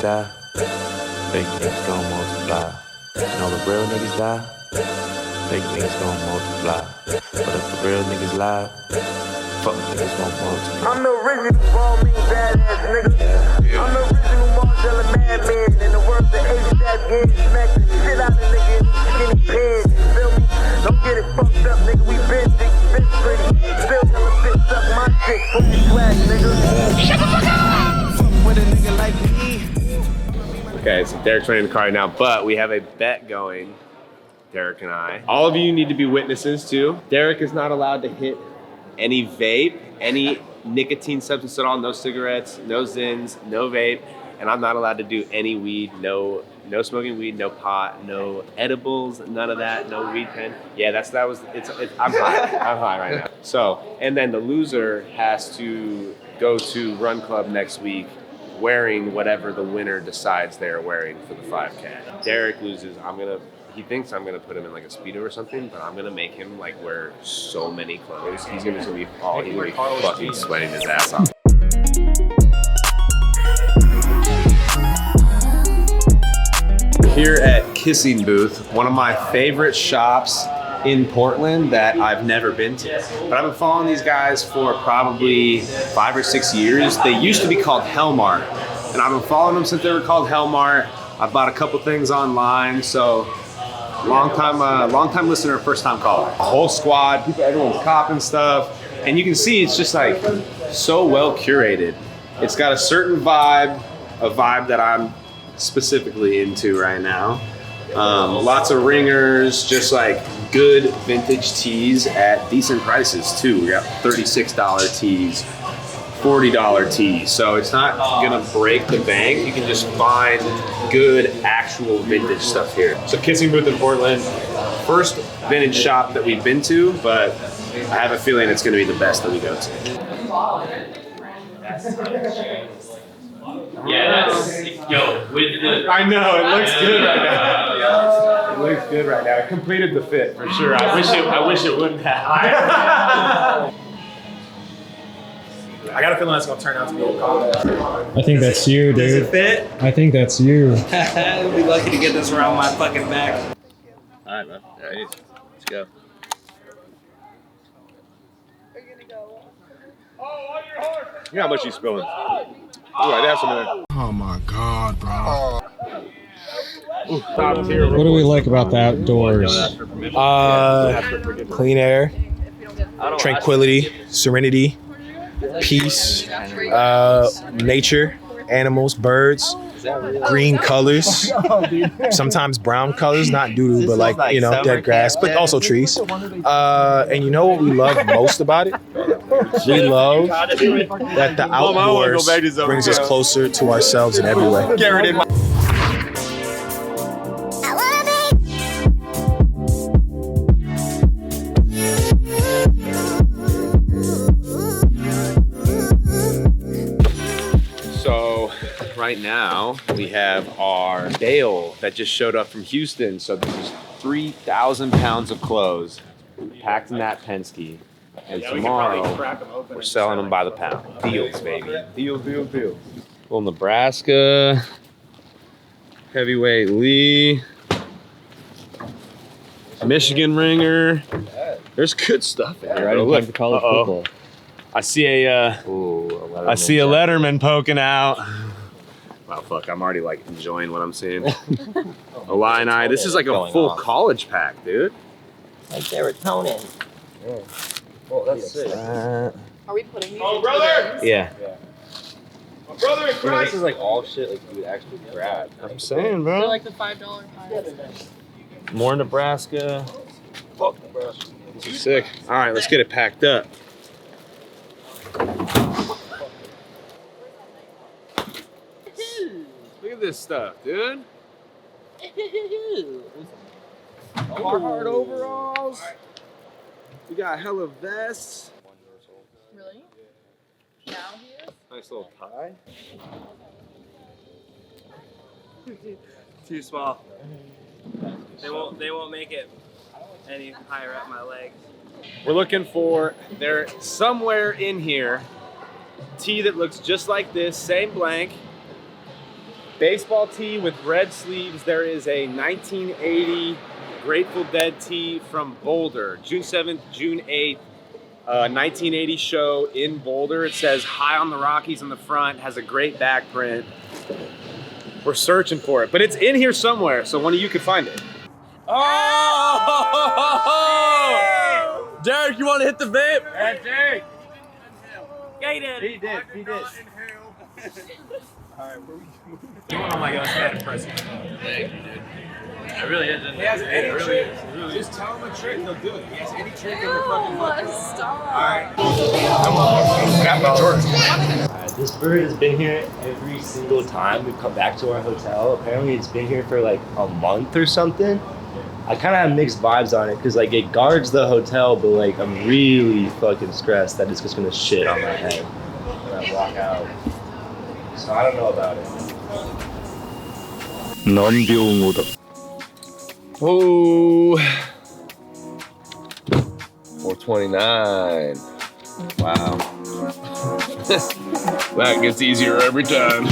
die, fake niggas gon' multiply. And all the real niggas die, fake niggas gon' multiply. But if the real niggas lie, fuck niggas won't multiply. I'm the original ball me badass nigga. I'm the original Marcella madman. In the words of ASAP getting smacked the shit out of nigga in these skinny pants. Feel me? Don't get it fucked up, nigga. We been thick, been pretty. Still tell a bitch suck my dick for the swag, nigga. Shut the fuck up! Fuck with a nigga like me. Okay, so Derek's running the car right now, but we have a bet going, Derek and I. All of you need to be witnesses too. Derek is not allowed to hit any vape, any nicotine substance at all, no cigarettes, no Zins, no vape, and I'm not allowed to do any weed, no smoking weed, no pot, no edibles, none of that, no weed pen. Yeah, I'm high. I'm high right now. So, and then the loser has to go to Run Club next week wearing whatever the winner decides they're wearing for the 5K. Derek loses, he thinks I'm gonna put him in like a Speedo or something, but I'm gonna make him like wear so many clothes. He's gonna be fucking sweating his ass off. Here at Kissing Booth, one of my favorite shops in Portland that I've never been to. But I've been following these guys for probably 5 or 6 years. They used to be called Hellmart, and I've been following them since they were called Hellmart. I bought a couple things online, so long time listener, first time caller. A whole squad, everyone's copping stuff, and you can see it's just like so well curated. It's got a certain vibe, a vibe that I'm specifically into right now. Lots of ringers, just like good vintage tees at decent prices too. We got $36 tees, $40 tees. So it's not gonna break the bank. You can just find good actual vintage stuff here. So Kissing Booth in Portland, first vintage shop that we've been to, but I have a feeling it's gonna be the best that we go to. Yeah, with the... I know, it looks good right now. It looks good right now. It completed the fit for sure. I wish it wouldn't have. I got a feeling that's gonna turn out to be a comment. I think that's you, dude. Does it fit? I think that's you. I'll be lucky to get this around my fucking back. All right, man. Ready? Let's go. You know how much he's spilling. Ooh, I have some in there. Oh my God, bro. What do we like about the outdoors? Clean air, tranquility, serenity, peace, nature, animals, birds, green colors, sometimes brown colors, not doo-doo, but like, you know, dead grass, but also trees. And you know what we love most about it? We love that the outdoors brings us closer to ourselves in every way. So right now we have our bale that just showed up from Houston. So this is 3,000 pounds of clothes packed in that Penske. And tomorrow we're selling them by the pound. Deals, baby. Deals. Little Nebraska, heavyweight Lee, Michigan ringer. There's good stuff in here. Right in time for college football. I see a Letterman poking out. Wow, fuck! I'm already like enjoying what I'm seeing. Illini. This is like a full college pack, dude. Like serotonin. Yeah. Well, that's sick. Are we putting these? Oh, brother! Yeah. My brother in Christ! This is like all shit like you would actually grab. I'm saying, They're bro. like the $5 pies. More Nebraska. Fuck Nebraska. This is sick. All right, let's get it packed up. Look at this stuff, dude. Carhartt overalls. We got hella vests. Really? Now he is? Nice little tie. Too small. They won't make it any higher up my legs. We're looking for, there somewhere in here, tee that looks just like this, same blank. baseball tee with red sleeves. There is a 1980 Grateful Dead tee from Boulder, June 7th, June 8th. 1980 show in Boulder. It says High on the Rockies on the front, has a great back print. We're searching for it, but it's in here somewhere, so one of you could find it. Oh! Derek, you want to hit the vape? Yeah, Derek. Yeah, he did. He did. Oh my gosh, man, impressive. It really isn't. He has any trick. Just tell him a trick, he'll do it. He has any trick in the fucking book. Stop. Alright. Come on. Got my Jordan. This bird has been here every single time we've come back to our hotel. Apparently it's been here for like a month or something. I kind of have mixed vibes on it because like it guards the hotel, but like I'm really fucking stressed that it's just gonna shit on my head when I walk out. So I don't know about it. Oh. 429. Wow. That gets easier every time.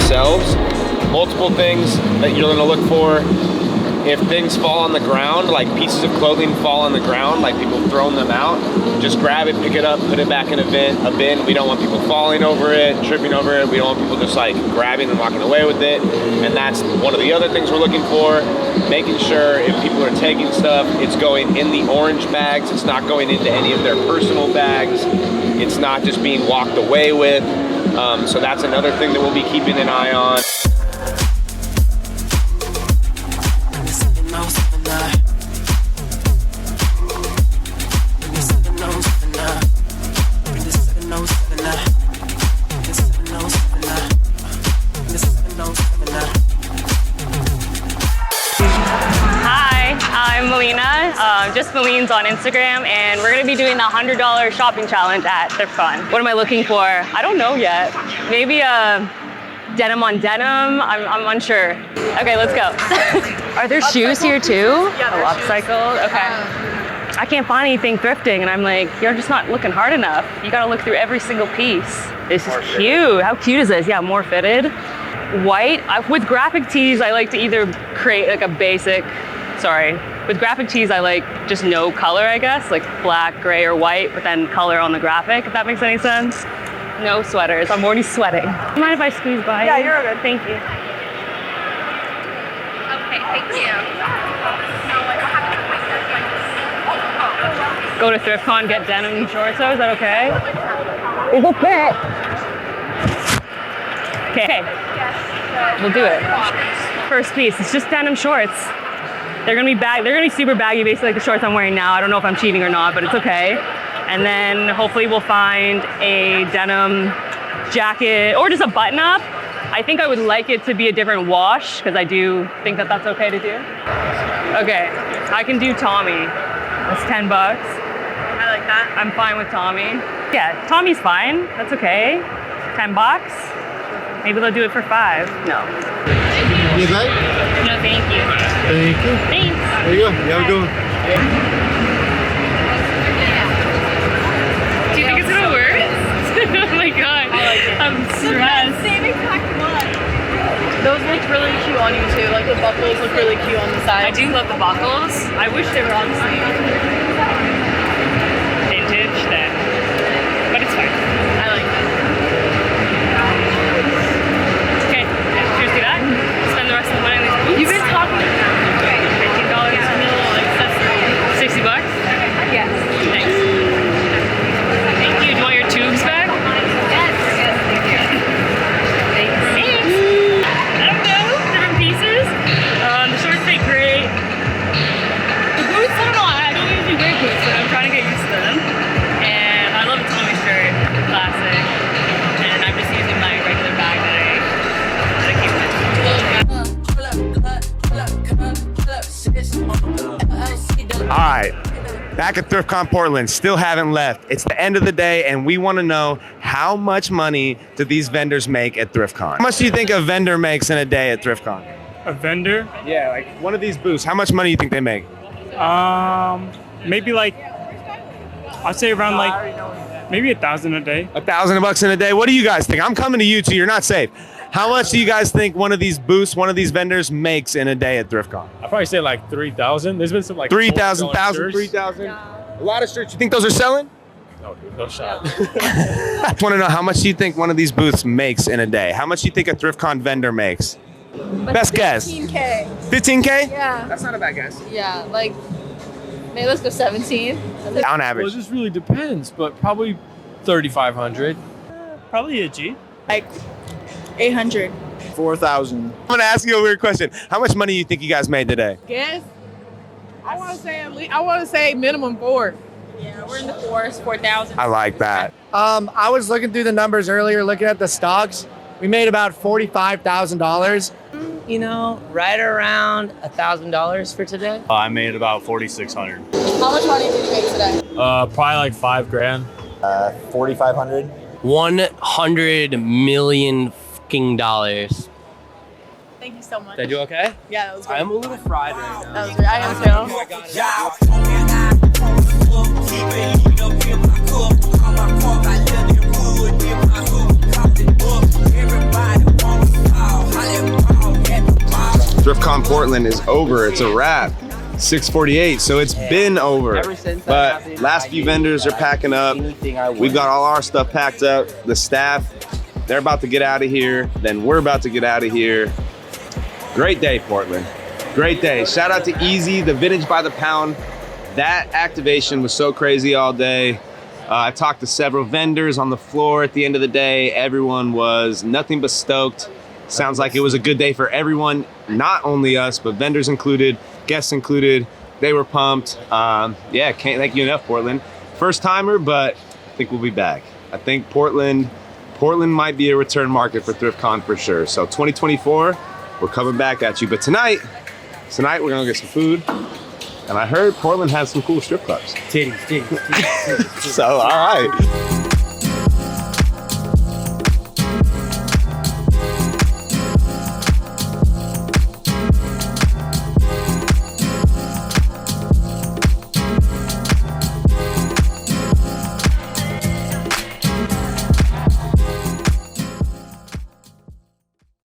Selves, multiple things that you're gonna look for. If things fall on the ground, like pieces of clothing fall on the ground, like people throwing them out, just grab it, pick it up, put it back in a bin. We don't want people falling over it, tripping over it. We don't want people just like grabbing and walking away with it. And that's one of the other things we're looking for, making sure if people are taking stuff, it's going in the orange bags. It's not going into any of their personal bags. It's not just being walked away with. So that's another thing that we'll be keeping an eye on. Just Malene's on Instagram, and we're gonna be doing the $100 shopping challenge at ThriftCon. What am I looking for? I don't know yet. Maybe a denim on denim. I'm unsure. Okay, let's go. Are there shoes here too? Yeah, they're upcycled. Okay. I can't find anything thrifting, and I'm like, you're just not looking hard enough. You gotta look through every single piece. This is cute. How cute is this? Yeah, more fitted. White. With graphic tees, I like to either create like a basic. With graphic tees, I like just no color, I guess, like black, gray, or white, but then color on the graphic, if that makes any sense. No sweaters, I'm already sweating. Do you mind if I squeeze by? Yeah, you're good, thank you. Okay, thank you. Go to ThriftCon, get denim shorts, though, is that okay? It will fit. Okay, we'll do it. First piece, it's just denim shorts. They're gonna be super baggy, basically like the shorts I'm wearing now. I don't know if I'm cheating or not, but it's okay. And then hopefully we'll find a denim jacket or just a button up. I think I would like it to be a different wash because I do think that that's okay to do. Okay, I can do Tommy. That's $10. I like that. I'm fine with Tommy. Yeah, Tommy's fine, that's okay. $10. Maybe they'll do it for $5. No. You like? No, thank you. Thank you. Thanks. There you go. You have a good one. Do you think it's gonna work? Oh my god, I'm stressed. Same exact one. Those look really cute on you too. Like the buckles look really cute on the side. I do love the buckles. I wish they were on the sleeve. Vintage then. But it's fine. I like that. Okay, yeah, cheers to that. Spend the rest of the money on these boots. You've been talking. Okay. $15. Yeah, little accessory. $60? Yes. Thanks. Thank you. Do you want your tubes back? Yes. Yes. Thank you. Thanks. I don't know. Different pieces. The shorts stay great. The boots, I don't know. I don't usually wear boots, but I'm trying to get used to them. And I love a Tommy shirt, classic. And I'm just using my regular bag that I keep with. All right, back at ThriftCon Portland, still haven't left. It's the end of the day, and we want to know how much money do these vendors make at ThriftCon? How much do you think a vendor makes in a day at ThriftCon? A vendor? Yeah, like one of these booths. How much money do you think they make? Maybe like, I'd say around like maybe $1,000 a day. $1,000 in a day. What do you guys think? I'm coming to you two. You're not safe. How much do you guys think one of these booths, one of these vendors makes in a day at ThriftCon? I'd probably say like 3,000. There's been some like 3,000, $4 3,000. A lot of shirts. You think those are selling? No, dude, no shot. I just want to know, how much do you think one of these booths makes in a day? How much do you think a ThriftCon vendor makes? Best guess. 15K. 15K? Yeah. That's not a bad guess. Yeah, like maybe let's go 17. On average. Well, it just really depends, but probably 3,500. Probably a G. Like 800. 4,000. I'm going to ask you a weird question. How much money do you think you guys made today? Guess. I want to say minimum 4. Yeah, we're in the 4,000. I like that. I was looking through the numbers earlier, looking at the stocks. We made about $45,000. You know, right around $1,000 for today. I made about 4,600. How much money did you make today? Probably like $5,000. 4,500. $100 million fucking dollars. Thank you so much. Did I do okay? Yeah, that was good. I'm a little fried right now. That was great. I am ThriftCon Portland is over. It's a wrap. 6:48, so it's been over. But last few vendors are packing up. We've got all our stuff packed up. The staff, they're about to get out of here. Then we're about to get out of here. Great day, Portland. Great day. Shout out to Easy, the vintage by the pound. That activation was so crazy all day. I talked to several vendors on the floor at the end of the day. Everyone was nothing but stoked. Sounds like it was a good day for everyone, not only us, but vendors included, guests included. They were pumped. Yeah, can't thank you enough, Portland. First timer, but I think we'll be back. I think Portland might be a return market for ThriftCon for sure. So 2024, we're coming back at you. But tonight we're gonna get some food. And I heard Portland has some cool strip clubs. Titties. So, all right.